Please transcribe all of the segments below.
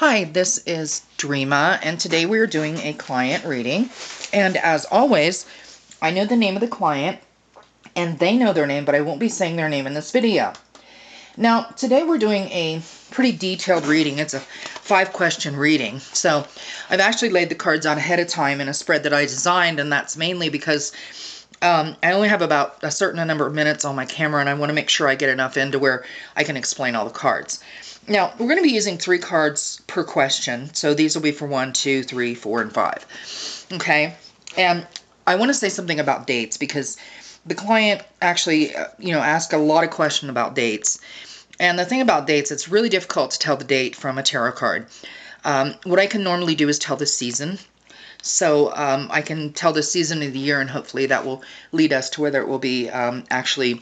Hi, this is Dreama, and today we are doing a client reading. And as always, I know the name of the client, and they know their name, but I won't be saying their name in this video. Now, today we're doing a pretty detailed reading. It's a 5-question reading. So I've actually laid the cards out ahead of time in a spread that I designed, and that's mainly because I only have about a certain number of minutes on my camera, and I want to make sure I get enough in to where I can explain all the cards. Now, we're going to be using 3 cards per question, so these will be for 1, 2, 3, 4, and 5. Okay, and I want to say something about dates because the client actually, asked a lot of questions about dates. And the thing about dates, it's really difficult to tell the date from a tarot card. What I can normally do is tell the season. So I can tell the season of the year, and hopefully that will lead us to whether it will be actually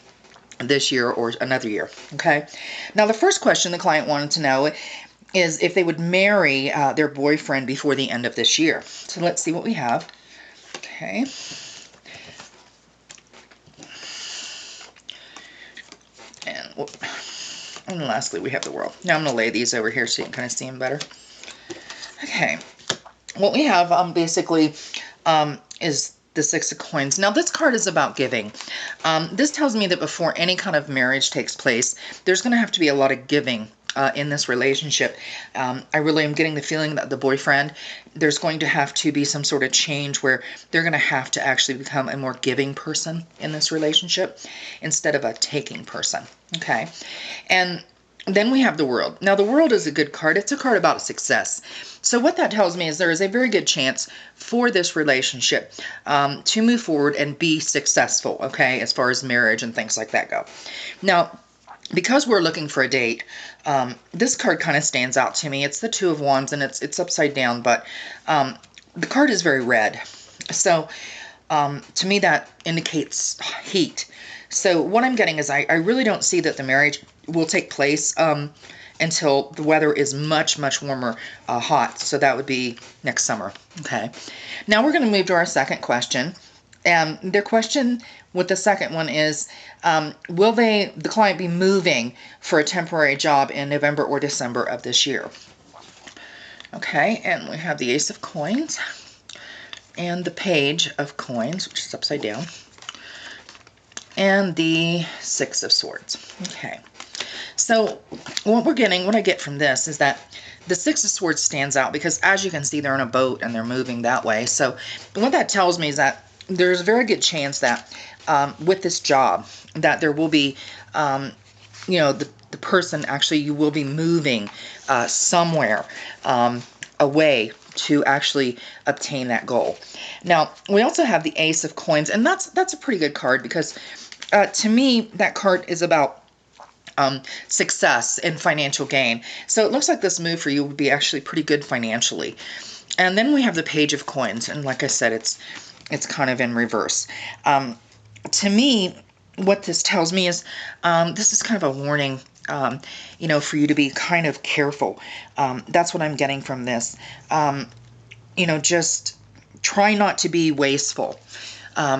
this year or another year. Okay. Now, the first question the client wanted to know is if they would marry their boyfriend before the end of this year. So let's see what we have. Okay. And lastly, we have the world. Now I'm going to lay these over here so you can kind of see them better. Okay. What we have basically is the 6 of coins. Now, this card is about giving. This tells me that before any kind of marriage takes place, there's going to have to be a lot of giving in this relationship. I really am getting the feeling that the boyfriend, there's going to have to be some sort of change where they're going to have to actually become a more giving person in this relationship instead of a taking person. Okay. And then we have the world. Now, the world is a good card. It's a card about success. So what that tells me is there is a very good chance for this relationship to move forward and be successful, okay, as far as marriage and things like that go. Now, because we're looking for a date, this card kind of stands out to me. It's the 2 of Wands, and it's upside down, but the card is very red. So to me, that indicates heat. So what I'm getting is I really don't see that the marriage will take place until the weather is much, much warmer, hot. So that would be next summer. Okay. Now we're going to move to our second question. And their question with the second one is, will the client be moving for a temporary job in November or December of this year? Okay. And we have the Ace of Coins and the Page of Coins, which is upside down, and the 6 of Swords. Okay. So what I get from this is that the 6 of Swords stands out because, as you can see, they're in a boat and they're moving that way. So what that tells me is that there's a very good chance that with this job that there will be, the person actually, you will be moving somewhere away to actually obtain that goal. Now, we also have the Ace of Coins, and that's a pretty good card because to me, that card is about success and financial gain. So it looks like this move for you would be actually pretty good financially. And then we have the Page of Coins, and like I said, it's kind of in reverse. To me, what this tells me is this is kind of a warning, for you to be kind of careful. That's what I'm getting from this. Just try not to be wasteful.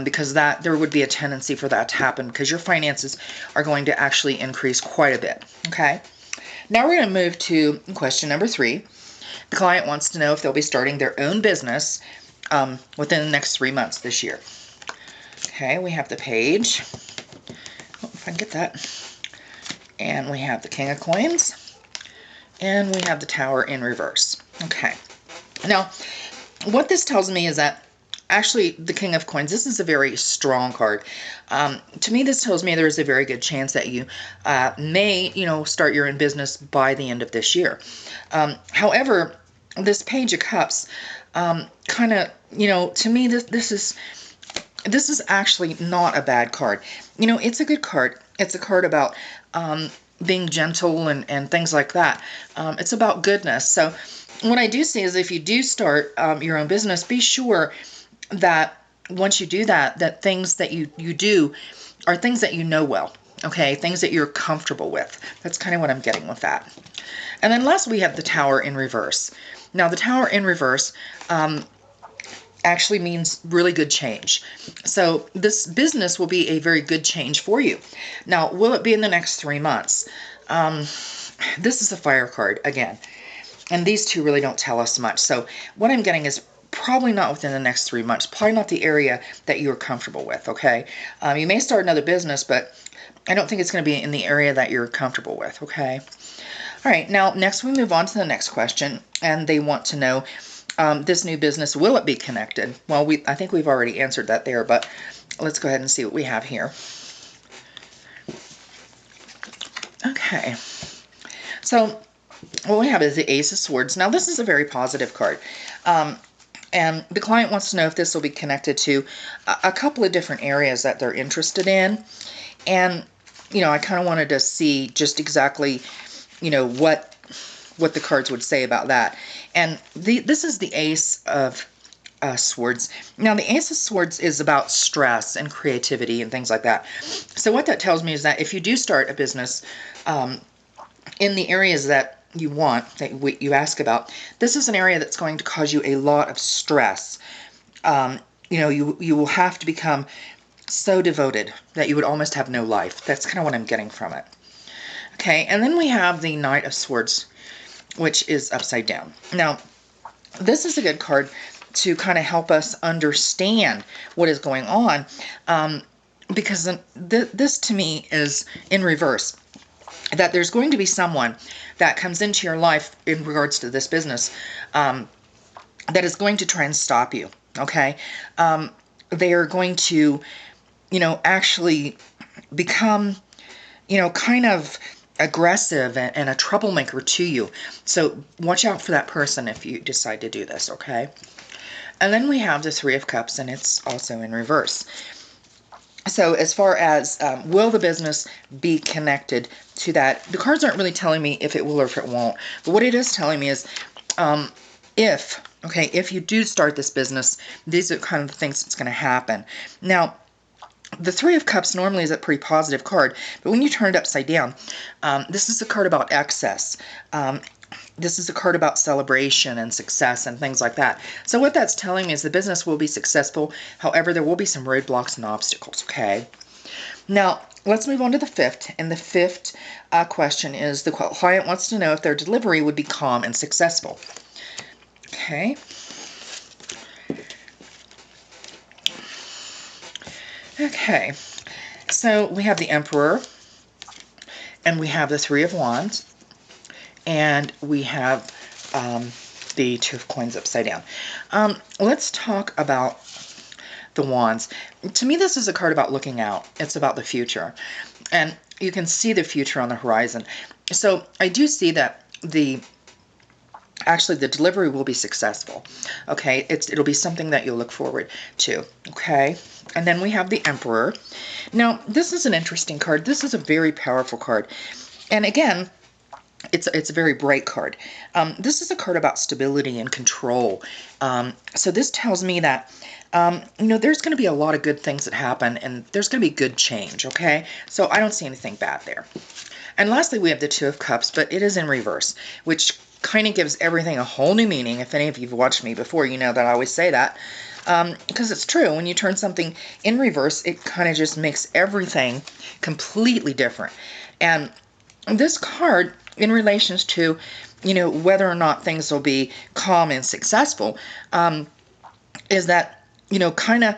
Because there would be a tendency for that to happen because your finances are going to actually increase quite a bit. Okay. Now we're going to move to question number 3. The client wants to know if they'll be starting their own business within the next 3 months this year. Okay. We have the Page. Oh, if I can get that. And we have the King of Coins. And we have the Tower in reverse. Okay. Now, what this tells me is that actually, the King of Coins, this is a very strong card. To me, this tells me there is a very good chance that you may, start your own business by the end of this year. However, this Page of Cups kind of, to me, this is actually not a bad card. It's a good card. It's a card about being gentle and things like that. It's about goodness. So what I do see is if you do start your own business, be sure that once you do that things that you do are things that you know well, okay? Things that you're comfortable with. That's kind of what I'm getting with that. And then last we have the Tower in reverse. Now, the Tower in reverse actually means really good change. So this business will be a very good change for you. Now, will it be in the next 3 months? This is a fire card again. And these two really don't tell us much. So what I'm getting is probably not within the next 3 months, probably not the area that you're comfortable with, okay? You may start another business, but I don't think it's going to be in the area that you're comfortable with, okay? All right, now next we move on to the next question, and they want to know, this new business, will it be connected? Well, I think we've already answered that there, but let's go ahead and see what we have here. Okay, so what we have is the Ace of Swords. Now, this is a very positive card. And the client wants to know if this will be connected to a couple of different areas that they're interested in. And, you know, I kind of wanted to see just exactly, you know, what the cards would say about that. And this is the Ace of Swords. Now, the Ace of Swords is about stress and creativity and things like that. So what that tells me is that if you do start a business in the areas that you want, that you ask about, this is an area that's going to cause you a lot of stress. You know, you will have to become so devoted that you would almost have no life. That's kind of what I'm getting from it. Okay, and then we have the Knight of Swords, which is upside down. Now, this is a good card to kind of help us understand what is going on, because this to me is in reverse. That there's going to be someone that comes into your life in regards to this business that is going to try and stop you, okay? They are going to, you know, actually become, you know, kind of aggressive and a troublemaker to you. So watch out for that person if you decide to do this, okay? And then we have the Three of Cups, and it's also in reverse. So as far as will the business be connected to that, the cards aren't really telling me if it will or if it won't. But what it is telling me is if you do start this business, these are kind of the things that's going to happen. Now, the Three of Cups normally is a pretty positive card, but when you turn it upside down, this is a card about excess. This is a card about celebration and success and things like that. So what that's telling me is the business will be successful. However, there will be some roadblocks and obstacles, okay? Now, let's move on to the fifth. And the fifth question is the client wants to know if their delivery would be calm and successful. Okay. Okay. So we have the Emperor, and we have the Three of Wands, and we have the Two of Coins upside down. Let's talk about the Wands. To me, this is a card about looking out. It's about the future. And you can see the future on the horizon. So I do see that the delivery will be successful. Okay, it'll be something that you'll look forward to. Okay, and then we have the Emperor. Now, this is an interesting card. This is a very powerful card. And again, it's a very bright card. This is a card about stability and control. So this tells me that, you know, there's going to be a lot of good things that happen, and there's going to be good change, okay? So I don't see anything bad there. And lastly, we have the Two of Cups, but it is in reverse, which kind of gives everything a whole new meaning. If any of you have watched me before, you know that I always say that. Because it's true. When you turn something in reverse, it kind of just makes everything completely different. And this card, in relations to, you know, whether or not things will be calm and successful, is that, you know, kind of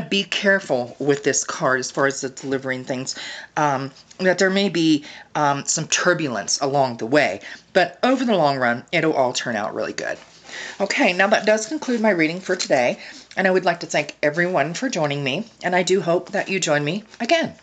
be careful with this card as far as the delivering things, that there may be some turbulence along the way, but over the long run, it'll all turn out really good. Okay, now that does conclude my reading for today, and I would like to thank everyone for joining me, and I do hope that you join me again.